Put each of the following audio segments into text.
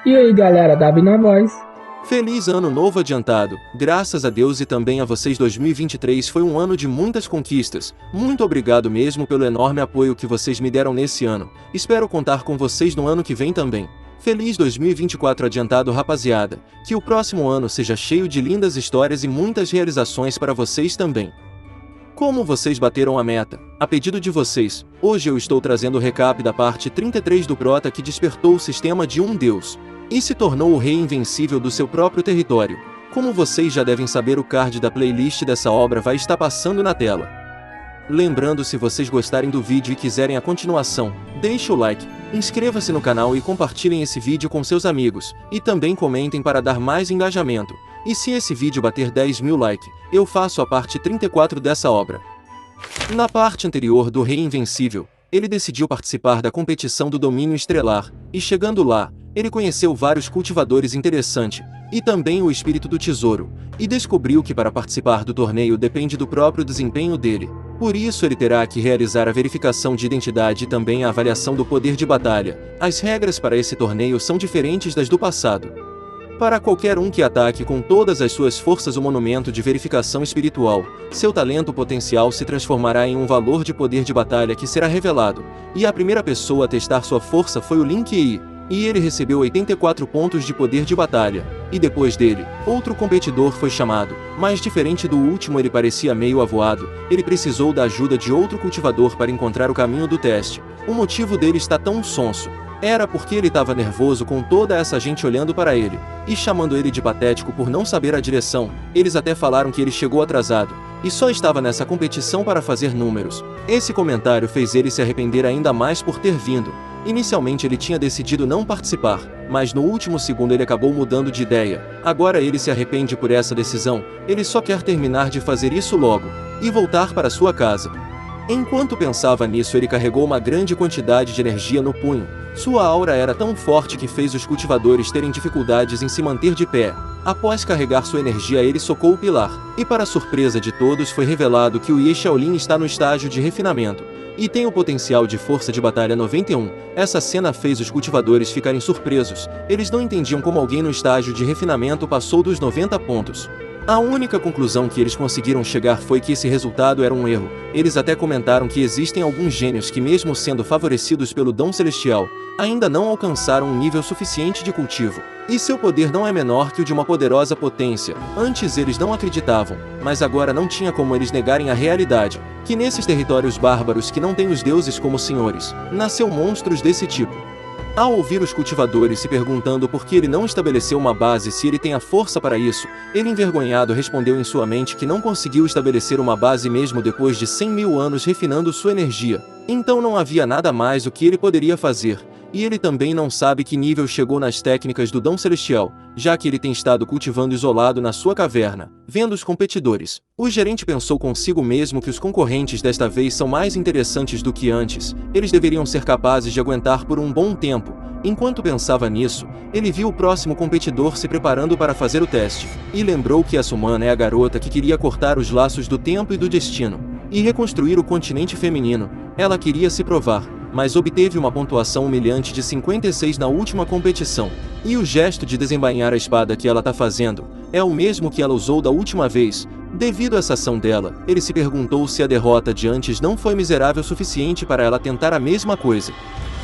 E aí galera, Davi na voz. Feliz ano novo adiantado, graças a Deus e também a vocês. 2023 foi um ano de muitas conquistas, muito obrigado mesmo pelo enorme apoio que vocês me deram nesse ano, espero contar com vocês no ano que vem também. Feliz 2024 adiantado rapaziada, que o próximo ano seja cheio de lindas histórias e muitas realizações para vocês também. Como vocês bateram a meta, a pedido de vocês, hoje eu estou trazendo o recap da parte 33 do Prota que despertou o sistema de um deus e se tornou o rei invencível do seu próprio território. Como vocês já devem saber, o card da playlist dessa obra vai estar passando na tela. Lembrando, se vocês gostarem do vídeo e quiserem a continuação, deixe o like, inscreva-se no canal e compartilhem esse vídeo com seus amigos, e também comentem para dar mais engajamento. E se esse vídeo bater 10.000 likes, eu faço a parte 34 dessa obra. Na parte anterior do Rei Invencível, ele decidiu participar da competição do domínio estrelar, e chegando lá, ele conheceu vários cultivadores interessantes, e também o espírito do tesouro, e descobriu que para participar do torneio depende do próprio desempenho dele. Por isso ele terá que realizar a verificação de identidade e também a avaliação do poder de batalha. As regras para esse torneio são diferentes das do passado. Para qualquer um que ataque com todas as suas forças o monumento de verificação espiritual, seu talento potencial se transformará em um valor de poder de batalha que será revelado, e a primeira pessoa a testar sua força foi o Link Yi, e ele recebeu 84 pontos de poder de batalha, e depois dele, outro competidor foi chamado, mas diferente do último ele parecia meio avoado, ele precisou da ajuda de outro cultivador para encontrar o caminho do teste. O motivo dele está tão sonso era porque ele estava nervoso com toda essa gente olhando para ele, e chamando ele de patético por não saber a direção. Eles até falaram que ele chegou atrasado, e só estava nessa competição para fazer números. Esse comentário fez ele se arrepender ainda mais por ter vindo. Inicialmente ele tinha decidido não participar, mas no último segundo ele acabou mudando de ideia. Agora ele se arrepende por essa decisão, ele só quer terminar de fazer isso logo, e voltar para sua casa. Enquanto pensava nisso, ele carregou uma grande quantidade de energia no punho. Sua aura era tão forte que fez os cultivadores terem dificuldades em se manter de pé. Após carregar sua energia, ele socou o pilar, e para surpresa de todos foi revelado que o Yi Shaolin está no estágio de refinamento, e tem o potencial de força de batalha 91. Essa cena fez os cultivadores ficarem surpresos, eles não entendiam como alguém no estágio de refinamento passou dos 90 pontos. A única conclusão que eles conseguiram chegar foi que esse resultado era um erro. Eles até comentaram que existem alguns gênios que, mesmo sendo favorecidos pelo dom celestial, ainda não alcançaram um nível suficiente de cultivo, e seu poder não é menor que o de uma poderosa potência. Antes eles não acreditavam, mas agora não tinha como eles negarem a realidade, que nesses territórios bárbaros que não têm os deuses como senhores, nasceu monstros desse tipo. Ao ouvir os cultivadores se perguntando por que ele não estabeleceu uma base se ele tem a força para isso, ele envergonhado respondeu em sua mente que não conseguiu estabelecer uma base mesmo depois de 100.000 anos refinando sua energia. Então não havia nada mais o que ele poderia fazer. E ele também não sabe que nível chegou nas técnicas do dom celestial, já que ele tem estado cultivando isolado na sua caverna, vendo os competidores. O gerente pensou consigo mesmo que os concorrentes desta vez são mais interessantes do que antes, eles deveriam ser capazes de aguentar por um bom tempo. Enquanto pensava nisso, ele viu o próximo competidor se preparando para fazer o teste, e lembrou que essa humana é a garota que queria cortar os laços do tempo e do destino, e reconstruir o continente feminino. Ela queria se provar, mas obteve uma pontuação humilhante de 56 na última competição. E o gesto de desembainhar a espada que ela tá fazendo é o mesmo que ela usou da última vez. Devido a essa ação dela, ele se perguntou se a derrota de antes não foi miserável o suficiente para ela tentar a mesma coisa.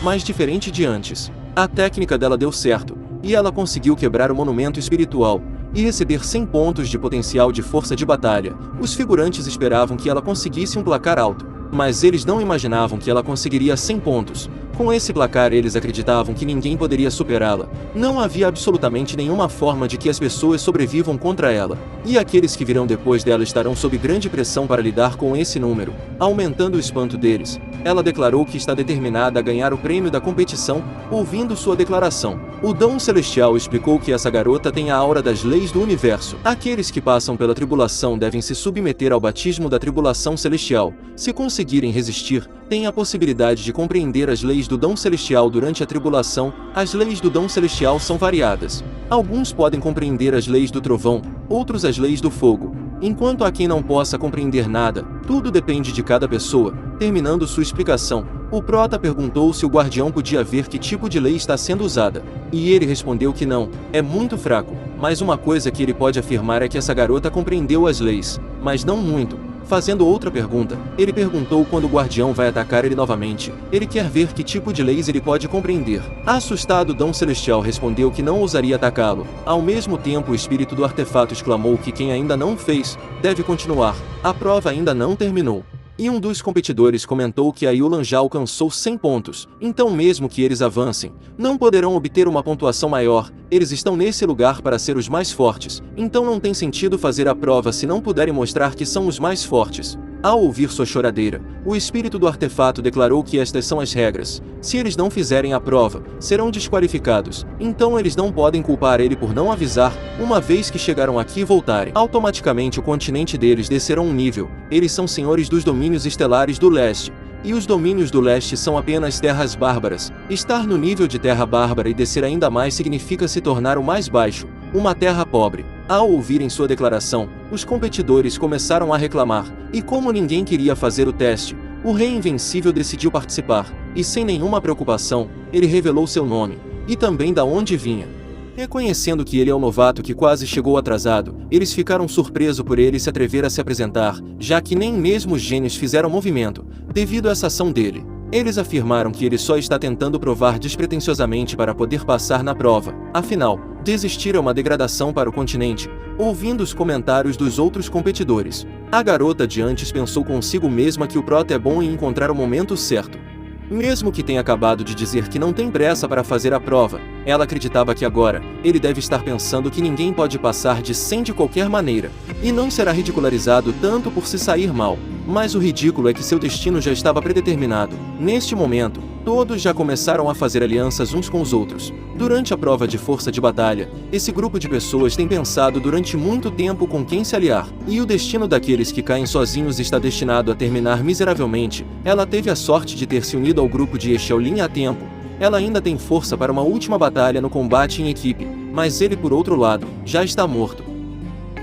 Mas diferente de antes, a técnica dela deu certo, e ela conseguiu quebrar o monumento espiritual e receber 100 pontos de potencial de força de batalha. Os figurantes esperavam que ela conseguisse um placar alto, mas eles não imaginavam que ela conseguiria 100 pontos. Com esse placar eles acreditavam que ninguém poderia superá-la. Não havia absolutamente nenhuma forma de que as pessoas sobrevivam contra ela. E aqueles que virão depois dela estarão sob grande pressão para lidar com esse número, aumentando o espanto deles. Ela declarou que está determinada a ganhar o prêmio da competição. Ouvindo sua declaração, o dom celestial explicou que essa garota tem a aura das leis do universo. Aqueles que passam pela tribulação devem se submeter ao batismo da tribulação celestial. Se conseguirem resistir, têm a possibilidade de compreender as leis do dom celestial durante a tribulação. As leis do dom celestial são variadas. Alguns podem compreender as leis do trovão, outros as leis do fogo, Enquanto há quem não possa compreender nada, tudo depende de cada pessoa. Terminando sua explicação, o prota perguntou se o guardião podia ver que tipo de lei está sendo usada. E ele respondeu que não, é muito fraco. Mas uma coisa que ele pode afirmar é que essa garota compreendeu as leis, mas não muito. Fazendo outra pergunta, ele perguntou quando o guardião vai atacar ele novamente. Ele quer ver que tipo de leis ele pode compreender. Assustado, Dom Celestial respondeu que não ousaria atacá-lo. Ao mesmo tempo, o espírito do artefato exclamou que quem ainda não fez, deve continuar. A prova ainda não terminou. E um dos competidores comentou que a Yulan já alcançou 100 pontos, então mesmo que eles avancem, não poderão obter uma pontuação maior. Eles estão nesse lugar para ser os mais fortes, então não tem sentido fazer a prova se não puderem mostrar que são os mais fortes. Ao ouvir sua choradeira, o espírito do artefato declarou que estas são as regras. Se eles não fizerem a prova, serão desqualificados, então eles não podem culpar ele por não avisar. Uma vez que chegaram aqui e voltarem, automaticamente o continente deles descerá um nível. Eles são senhores dos domínios estelares do leste. E os domínios do leste são apenas terras bárbaras. Estar no nível de terra bárbara e descer ainda mais significa se tornar o mais baixo, uma terra pobre. Ao ouvirem sua declaração, os competidores começaram a reclamar, e como ninguém queria fazer o teste, o Rei Invencível decidiu participar, e sem nenhuma preocupação, ele revelou seu nome, e também da onde vinha. Reconhecendo que ele é o novato que quase chegou atrasado, eles ficaram surpresos por ele se atrever a se apresentar, já que nem mesmo os gênios fizeram movimento, devido a essa ação dele. Eles afirmaram que ele só está tentando provar despretensiosamente para poder passar na prova. Afinal, desistir é uma degradação para o continente. Ouvindo os comentários dos outros competidores, a garota de antes pensou consigo mesma que o prota é bom em encontrar o momento certo. Mesmo que tenha acabado de dizer que não tem pressa para fazer a prova, ela acreditava que agora, ele deve estar pensando que ninguém pode passar de 100 de qualquer maneira, e não será ridicularizado tanto por se sair mal. Mas o ridículo é que seu destino já estava predeterminado. Neste momento, todos já começaram a fazer alianças uns com os outros. Durante a prova de força de batalha, esse grupo de pessoas tem pensado durante muito tempo com quem se aliar, e o destino daqueles que caem sozinhos está destinado a terminar miseravelmente. Ela teve a sorte de ter se unido ao grupo de Shaolin a tempo. Ela ainda tem força para uma última batalha no combate em equipe, mas ele, por outro lado, já está morto.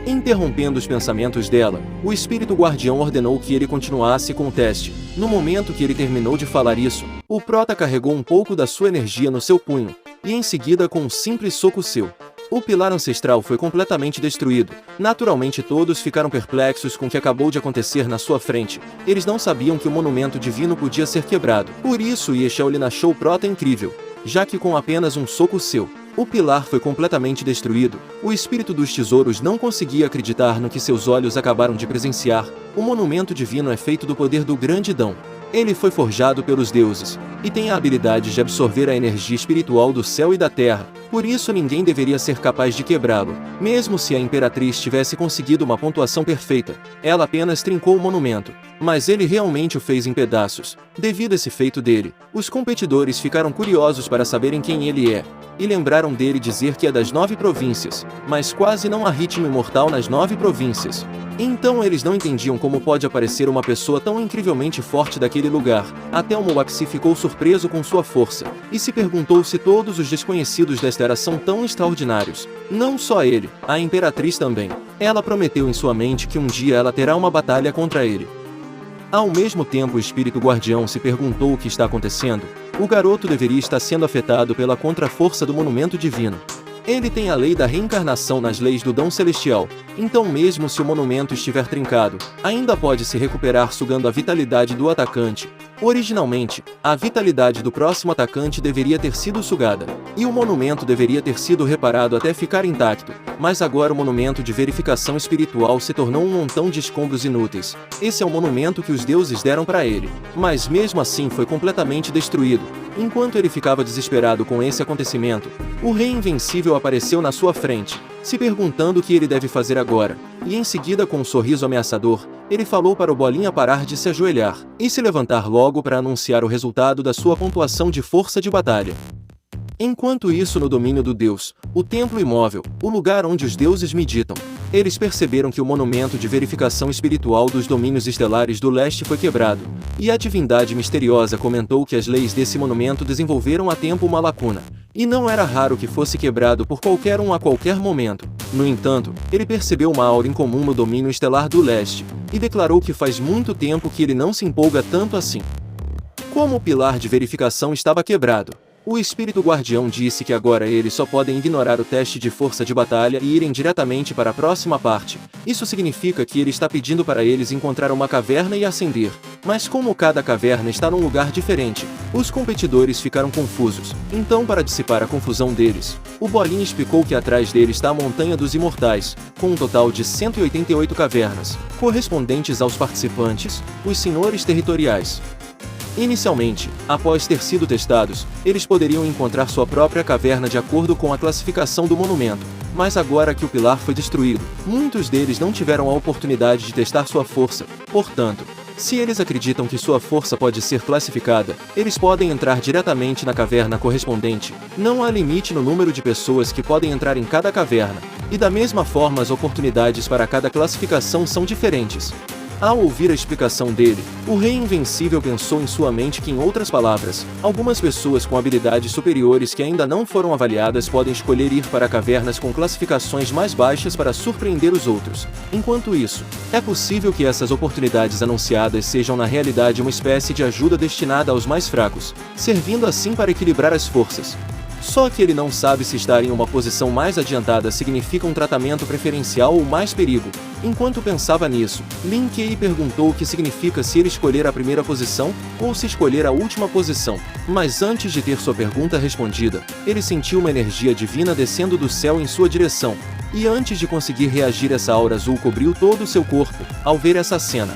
Interrompendo os pensamentos dela, o espírito guardião ordenou que ele continuasse com o teste. No momento que ele terminou de falar isso, o prota carregou um pouco da sua energia no seu punho, e em seguida com um simples soco seu, o pilar ancestral foi completamente destruído. Naturalmente todos ficaram perplexos com o que acabou de acontecer na sua frente. Eles não sabiam que o monumento divino podia ser quebrado. Por isso Shaolin achou o prota incrível, já que com apenas um soco seu, o pilar foi completamente destruído. O espírito dos tesouros não conseguia acreditar no que seus olhos acabaram de presenciar. O monumento divino é feito do poder do grande Dão. Ele foi forjado pelos deuses, e tem a habilidade de absorver a energia espiritual do céu e da terra. Por isso ninguém deveria ser capaz de quebrá-lo. Mesmo se a Imperatriz tivesse conseguido uma pontuação perfeita, ela apenas trincou o monumento. Mas ele realmente o fez em pedaços. Devido a esse feito dele, os competidores ficaram curiosos para saberem quem ele é, e lembraram dele dizer que é das 9 províncias, mas quase não há ritmo imortal nas 9 províncias. Então eles não entendiam como pode aparecer uma pessoa tão incrivelmente forte daquele lugar. Até o Moaxi ficou surpreso com sua força, e se perguntou se todos os desconhecidos desta era são tão extraordinários. Não só ele, a Imperatriz também. Ela prometeu em sua mente que um dia ela terá uma batalha contra ele. Ao mesmo tempo o espírito guardião se perguntou o que está acontecendo. O garoto deveria estar sendo afetado pela contraforça do monumento divino. Ele tem a lei da reencarnação nas leis do Dão Celestial, então mesmo se o monumento estiver trincado, ainda pode se recuperar sugando a vitalidade do atacante. Originalmente, a vitalidade do próximo atacante deveria ter sido sugada, e o monumento deveria ter sido reparado até ficar intacto, mas agora o monumento de verificação espiritual se tornou um montão de escombros inúteis. Esse é o monumento que os deuses deram para ele, mas mesmo assim foi completamente destruído. Enquanto ele ficava desesperado com esse acontecimento, o Rei Invencível apareceu na sua frente, se perguntando o que ele deve fazer agora, e em seguida com um sorriso ameaçador, ele falou para o Bolinha parar de se ajoelhar, e se levantar logo para anunciar o resultado da sua pontuação de força de batalha. Enquanto isso, no domínio do Deus, o templo imóvel, o lugar onde os deuses meditam, eles perceberam que o monumento de verificação espiritual dos domínios estelares do leste foi quebrado, e a divindade misteriosa comentou que as leis desse monumento desenvolveram há tempo uma lacuna, e não era raro que fosse quebrado por qualquer um a qualquer momento. No entanto, ele percebeu uma aura incomum no domínio estelar do leste, e declarou que faz muito tempo que ele não se empolga tanto assim. Como o pilar de verificação estava quebrado, o espírito guardião disse que agora eles só podem ignorar o teste de força de batalha e irem diretamente para a próxima parte. Isso significa que ele está pedindo para eles encontrar uma caverna e ascender. Mas como cada caverna está num lugar diferente, os competidores ficaram confusos. Então, para dissipar a confusão deles, o Bolinha explicou que atrás dele está a Montanha dos Imortais, com um total de 188 cavernas, correspondentes aos participantes, os senhores territoriais. Inicialmente, após ter sido testados, eles poderiam encontrar sua própria caverna de acordo com a classificação do monumento. Mas agora que o pilar foi destruído, muitos deles não tiveram a oportunidade de testar sua força. Portanto, se eles acreditam que sua força pode ser classificada, eles podem entrar diretamente na caverna correspondente. Não há limite no número de pessoas que podem entrar em cada caverna, e da mesma forma as oportunidades para cada classificação são diferentes. Ao ouvir a explicação dele, o Rei Invencível pensou em sua mente que, em outras palavras, algumas pessoas com habilidades superiores que ainda não foram avaliadas podem escolher ir para cavernas com classificações mais baixas para surpreender os outros. Enquanto isso, é possível que essas oportunidades anunciadas sejam na realidade uma espécie de ajuda destinada aos mais fracos, servindo assim para equilibrar as forças. Só que ele não sabe se estar em uma posição mais adiantada significa um tratamento preferencial ou mais perigo. Enquanto pensava nisso, Lin Kuei perguntou o que significa se ele escolher a primeira posição ou se escolher a última posição. Mas antes de ter sua pergunta respondida, ele sentiu uma energia divina descendo do céu em sua direção. E antes de conseguir reagir, essa aura azul cobriu todo o seu corpo. Ao ver essa cena,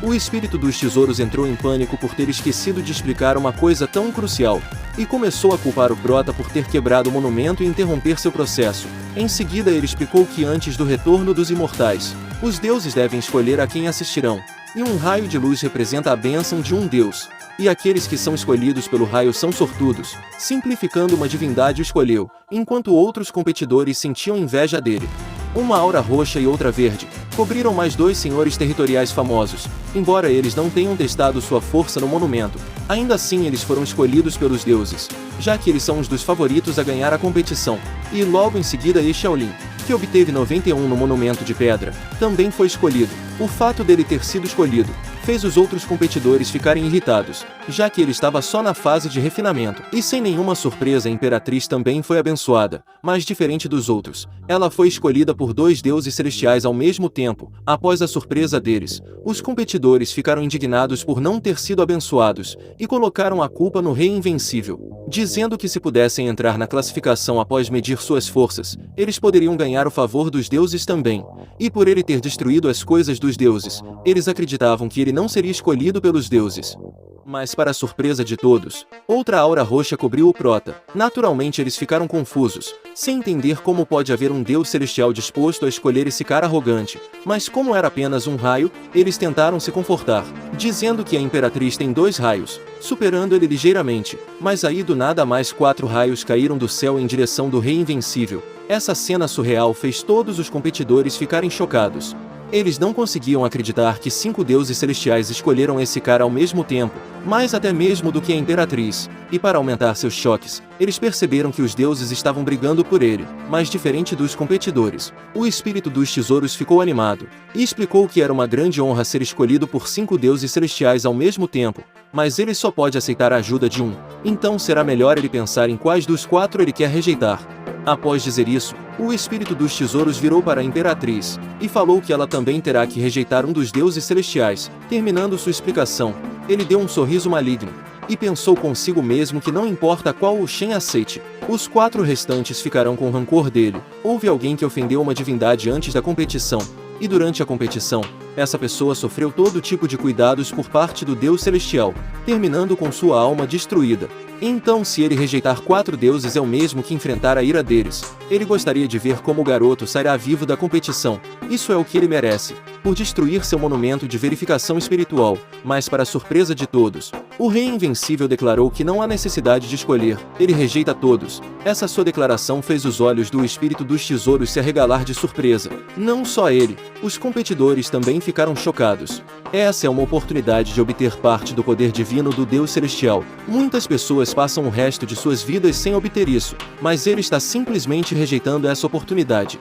o espírito dos tesouros entrou em pânico por ter esquecido de explicar uma coisa tão crucial, e começou a culpar o Prota por ter quebrado o monumento e interromper seu processo. Em seguida ele explicou que antes do retorno dos imortais, os deuses devem escolher a quem assistirão, e um raio de luz representa a bênção de um deus, e aqueles que são escolhidos pelo raio são sortudos. Simplificando, uma divindade o escolheu, enquanto outros competidores sentiam inveja dele. Uma aura roxa e outra verde cobriram mais dois senhores territoriais famosos. Embora eles não tenham testado sua força no monumento, ainda assim eles foram escolhidos pelos deuses, já que eles são um dos favoritos a ganhar a competição. E logo em seguida Yi Shaolin, que obteve 91 no monumento de pedra, também foi escolhido. O fato dele ter sido escolhido fez os outros competidores ficarem irritados, já que ele estava só na fase de refinamento. E sem nenhuma surpresa, a Imperatriz também foi abençoada, mas diferente dos outros, ela foi escolhida por dois deuses celestiais ao mesmo tempo. Após a surpresa deles, os competidores ficaram indignados por não ter sido abençoados, e colocaram a culpa no Rei Invencível, dizendo que se pudessem entrar na classificação após medir suas forças, eles poderiam ganhar o favor dos deuses também. E por ele ter destruído as coisas dos deuses, eles acreditavam que ele não seria escolhido pelos deuses. Mas para a surpresa de todos, outra aura roxa cobriu o Prota. Naturalmente eles ficaram confusos, sem entender como pode haver um deus celestial disposto a escolher esse cara arrogante. Mas como era apenas um raio, eles tentaram se confortar, dizendo que a Imperatriz tem 2 raios, superando ele ligeiramente. Mas aí do nada mais 4 raios caíram do céu em direção do Rei Invencível. Essa cena surreal fez todos os competidores ficarem chocados. Eles não conseguiam acreditar que 5 deuses celestiais escolheram esse cara ao mesmo tempo, mais até mesmo do que a Imperatriz. E para aumentar seus choques, eles perceberam que os deuses estavam brigando por ele. Mas diferente dos competidores, o espírito dos tesouros ficou animado, e explicou que era uma grande honra ser escolhido por 5 deuses celestiais ao mesmo tempo, mas ele só pode aceitar a ajuda de um. Então será melhor ele pensar em quais dos 4 ele quer rejeitar. Após dizer isso, o espírito dos tesouros virou para a Imperatriz, e falou que ela também terá que rejeitar um dos deuses celestiais. Terminando sua explicação, ele deu um sorriso maligno, e pensou consigo mesmo que não importa qual o Shen aceite, os 4 restantes ficarão com rancor dele. Houve alguém que ofendeu uma divindade antes da competição, e durante a competição, essa pessoa sofreu todo tipo de cuidados por parte do Deus Celestial, terminando com sua alma destruída. Então, se ele rejeitar 4 deuses é o mesmo que enfrentar a ira deles. Ele gostaria de ver como o garoto sairá vivo da competição. Isso é o que ele merece, por destruir seu monumento de verificação espiritual. Mas para a surpresa de todos, o Rei Invencível declarou que não há necessidade de escolher, ele rejeita todos. Essa sua declaração fez os olhos do espírito dos tesouros se arregalar de surpresa. Não só ele, os competidores também ficaram chocados. Essa é uma oportunidade de obter parte do poder divino do Deus Celestial. Muitas pessoas passam o resto de suas vidas sem obter isso, mas ele está simplesmente rejeitando essa oportunidade.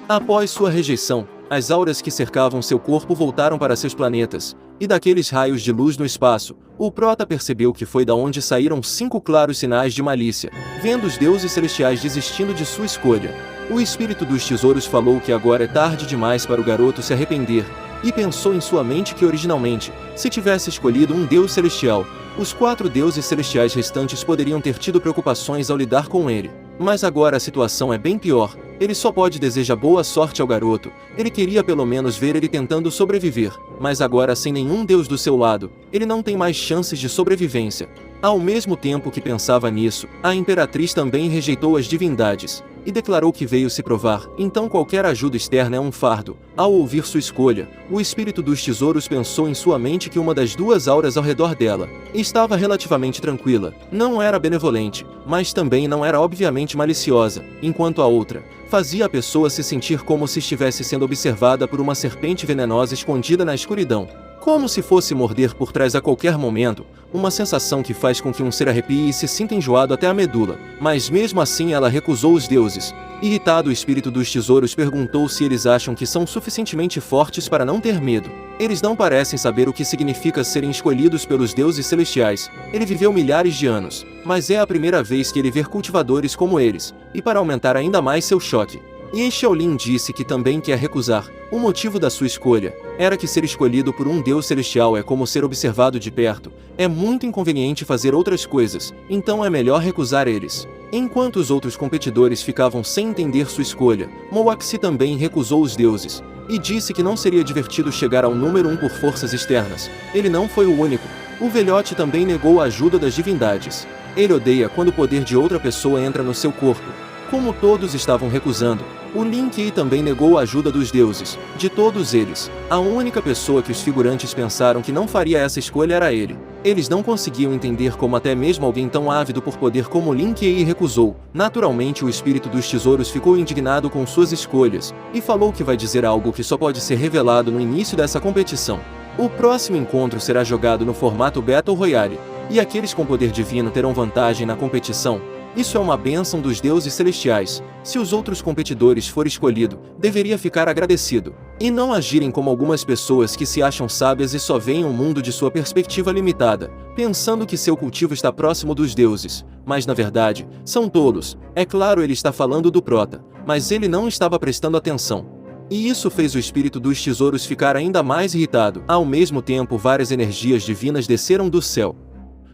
Após sua rejeição, as auras que cercavam seu corpo voltaram para seus planetas, e daqueles raios de luz no espaço, o Prota percebeu que foi da onde saíram 5 claros sinais de malícia. Vendo os deuses celestiais desistindo de sua escolha, o espírito dos tesouros falou que agora é tarde demais para o garoto se arrepender, e pensou em sua mente que originalmente, se tivesse escolhido um deus celestial, os 4 deuses celestiais restantes poderiam ter tido preocupações ao lidar com ele. Mas agora a situação é bem pior. Ele só pode desejar boa sorte ao garoto. Ele queria pelo menos ver ele tentando sobreviver, mas agora sem nenhum deus do seu lado, ele não tem mais chances de sobrevivência. Ao mesmo tempo que pensava nisso, a Imperatriz também rejeitou as divindades, e declarou que veio se provar, então qualquer ajuda externa é um fardo. Ao ouvir sua escolha, o espírito dos tesouros pensou em sua mente que uma das 2 auras ao redor dela estava relativamente tranquila, não era benevolente, mas também não era obviamente maliciosa, enquanto a outra fazia a pessoa se sentir como se estivesse sendo observada por uma serpente venenosa escondida na escuridão, como se fosse morder por trás a qualquer momento, uma sensação que faz com que um ser arrepie e se sinta enjoado até a medula. Mas mesmo assim ela recusou os deuses. Irritado, o espírito dos tesouros perguntou se eles acham que são suficientemente fortes para não ter medo. Eles não parecem saber o que significa serem escolhidos pelos deuses celestiais. Ele viveu milhares de anos, mas é a primeira vez que ele vê cultivadores como eles, e para aumentar ainda mais seu choque, Ye Xiaolin disse que também quer recusar. O motivo da sua escolha era que ser escolhido por um deus celestial é como ser observado de perto. É muito inconveniente fazer outras coisas, então é melhor recusar eles. Enquanto os outros competidores ficavam sem entender sua escolha, Moaxi também recusou os deuses, e disse que não seria divertido chegar ao número 1 por forças externas. Ele não foi o único. O velhote também negou a ajuda das divindades. Ele odeia quando o poder de outra pessoa entra no seu corpo. Como todos estavam recusando, o Lin Kuei também negou a ajuda dos deuses. De todos eles, a única pessoa que os figurantes pensaram que não faria essa escolha era ele. Eles não conseguiam entender como até mesmo alguém tão ávido por poder como Lin Kuei recusou. Naturalmente, o espírito dos tesouros ficou indignado com suas escolhas, e falou que vai dizer algo que só pode ser revelado no início dessa competição. O próximo encontro será jogado no formato Battle Royale, e aqueles com poder divino terão vantagem na competição. Isso é uma bênção dos deuses celestiais. Se os outros competidores for escolhido, deveria ficar agradecido, e não agirem como algumas pessoas que se acham sábias e só veem o mundo de sua perspectiva limitada, pensando que seu cultivo está próximo dos deuses, mas na verdade, são tolos. É claro, ele está falando do Prota, mas ele não estava prestando atenção. E isso fez o espírito dos tesouros ficar ainda mais irritado. Ao mesmo tempo, várias energias divinas desceram do céu.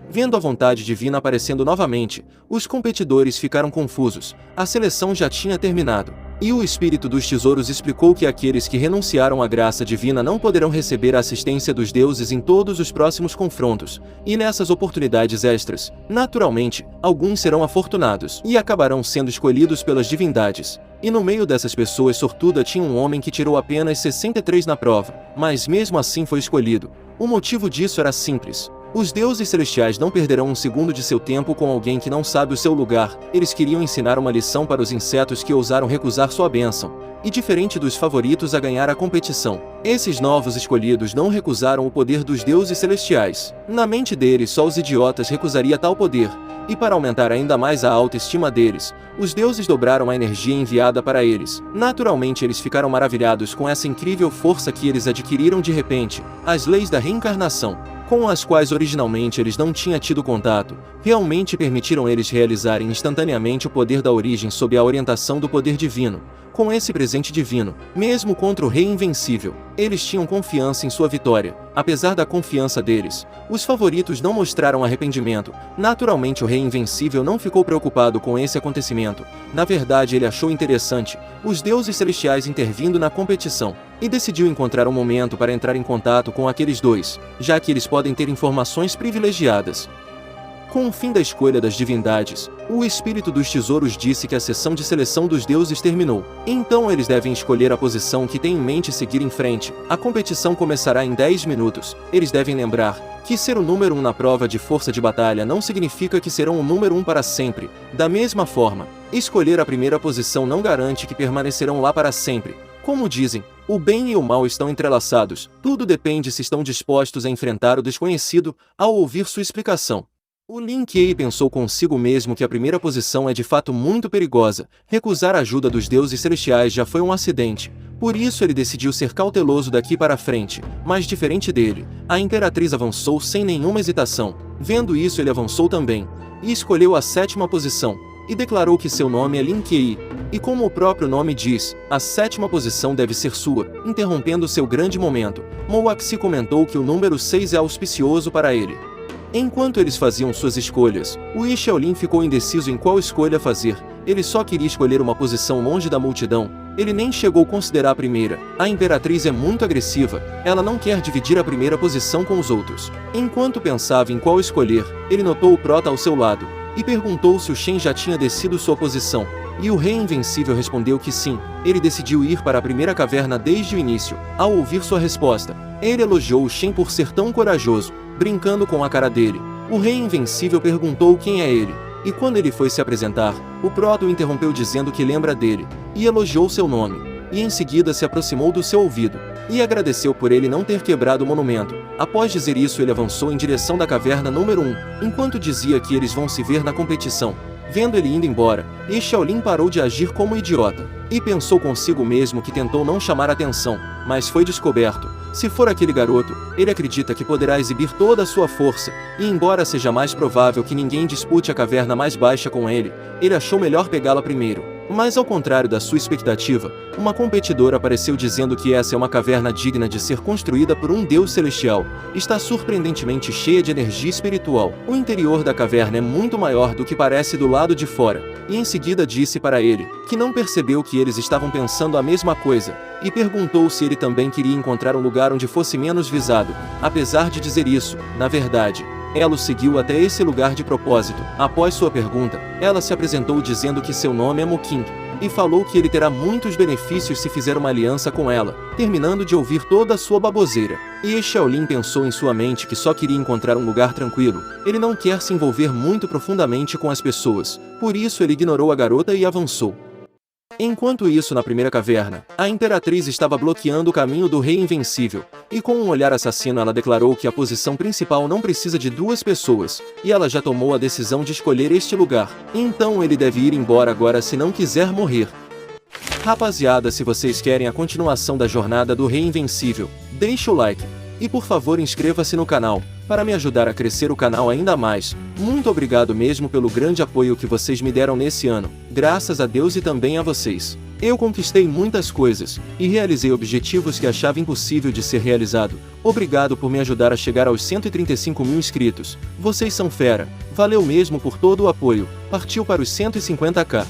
Vendo a vontade divina aparecendo novamente, os competidores ficaram confusos. A seleção já tinha terminado. E o espírito dos tesouros explicou que aqueles que renunciaram à graça divina não poderão receber a assistência dos deuses em todos os próximos confrontos. E nessas oportunidades extras, naturalmente, alguns serão afortunados e acabarão sendo escolhidos pelas divindades. E no meio dessas pessoas sortudas tinha um homem que tirou apenas 63 na prova, mas mesmo assim foi escolhido. O motivo disso era simples. Os deuses celestiais não perderão um segundo de seu tempo com alguém que não sabe o seu lugar. Eles queriam ensinar uma lição para os insetos que ousaram recusar sua bênção. E diferente dos favoritos a ganhar a competição, esses novos escolhidos não recusaram o poder dos deuses celestiais. Na mente deles, só os idiotas recusariam tal poder. E para aumentar ainda mais a autoestima deles, os deuses dobraram a energia enviada para eles. Naturalmente, eles ficaram maravilhados com essa incrível força que eles adquiriram de repente. As leis da reencarnação, com as quais originalmente eles não tinham tido contato, realmente permitiram eles realizarem instantaneamente o poder da origem sob a orientação do poder divino. Com esse presente divino, mesmo contra o Rei Invencível, eles tinham confiança em sua vitória. Apesar da confiança deles, os favoritos não mostraram arrependimento. Naturalmente, o Rei Invencível não ficou preocupado com esse acontecimento. Na verdade, ele achou interessante os deuses celestiais intervindo na competição, e decidiu encontrar um momento para entrar em contato com aqueles dois, já que eles podem ter informações privilegiadas. Com o fim da escolha das divindades, o espírito dos tesouros disse que a sessão de seleção dos deuses terminou. Então eles devem escolher a posição que têm em mente e seguir em frente. A competição começará em 10 minutos. Eles devem lembrar que ser o número 1 na prova de força de batalha não significa que serão o número 1 para sempre. Da mesma forma, escolher a primeira posição não garante que permanecerão lá para sempre. Como dizem, o bem e o mal estão entrelaçados. Tudo depende se estão dispostos a enfrentar o desconhecido. Ao ouvir sua explicação, O Lin Kuei pensou consigo mesmo que a primeira posição é de fato muito perigosa. Recusar a ajuda dos deuses celestiais já foi um acidente. Por isso ele decidiu ser cauteloso daqui para frente, mas diferente dele, a Imperatriz avançou sem nenhuma hesitação. Vendo isso, ele avançou também, e escolheu a 7ª posição, e declarou que seu nome é Lin Kuei. E como o próprio nome diz, a 7ª posição deve ser sua. Interrompendo seu grande momento, Moaxi comentou que o número 6 é auspicioso para ele. Enquanto eles faziam suas escolhas, o Yi Shaolin ficou indeciso em qual escolha fazer. Ele só queria escolher uma posição longe da multidão. Ele nem chegou a considerar a primeira. A Imperatriz é muito agressiva. Ela não quer dividir a primeira posição com os outros. Enquanto pensava em qual escolher, ele notou o Prota ao seu lado e perguntou se o Shen já tinha descido sua posição. E o Rei Invencível respondeu que sim. Ele decidiu ir para a primeira caverna desde o início. Ao ouvir sua resposta, ele elogiou o Shen por ser tão corajoso, brincando com a cara dele. O Rei Invencível perguntou quem é ele, e quando ele foi se apresentar, o Proto o interrompeu dizendo que lembra dele, e elogiou seu nome, e em seguida se aproximou do seu ouvido, e agradeceu por ele não ter quebrado o monumento. Após dizer isso, ele avançou em direção da caverna número 1, enquanto dizia que eles vão se ver na competição. Vendo ele indo embora, Yi Shaolin parou de agir como idiota, e pensou consigo mesmo que tentou não chamar atenção, mas foi descoberto. Se for aquele garoto, ele acredita que poderá exibir toda a sua força, e embora seja mais provável que ninguém dispute a caverna mais baixa com ele, ele achou melhor pegá-la primeiro. Mas ao contrário da sua expectativa, uma competidora apareceu dizendo que essa é uma caverna digna de ser construída por um deus celestial. Está surpreendentemente cheia de energia espiritual. O interior da caverna é muito maior do que parece do lado de fora. E em seguida disse para ele que não percebeu que eles estavam pensando a mesma coisa, e perguntou se ele também queria encontrar um lugar onde fosse menos visado. Apesar de dizer isso, na verdade, ela o seguiu até esse lugar de propósito. Após sua pergunta, ela se apresentou dizendo que seu nome é Mo King, e falou que ele terá muitos benefícios se fizer uma aliança com ela, terminando de ouvir toda a sua baboseira. E Shaolin pensou em sua mente que só queria encontrar um lugar tranquilo. Ele não quer se envolver muito profundamente com as pessoas, por isso ele ignorou a garota e avançou. Enquanto isso, na primeira caverna, a Imperatriz estava bloqueando o caminho do Rei Invencível, e com um olhar assassino ela declarou que a posição principal não precisa de 2 pessoas, e ela já tomou a decisão de escolher este lugar. Então ele deve ir embora agora se não quiser morrer. Rapaziada, se vocês querem a continuação da jornada do Rei Invencível, deixa o like, e por favor inscreva-se no canal, para me ajudar a crescer o canal ainda mais. Muito obrigado mesmo pelo grande apoio que vocês me deram nesse ano, graças a Deus e também a vocês. Eu conquistei muitas coisas, e realizei objetivos que achava impossível de ser realizado. Obrigado por me ajudar a chegar aos 135 mil inscritos. Vocês são fera, valeu mesmo por todo o apoio, partiu para os 150k.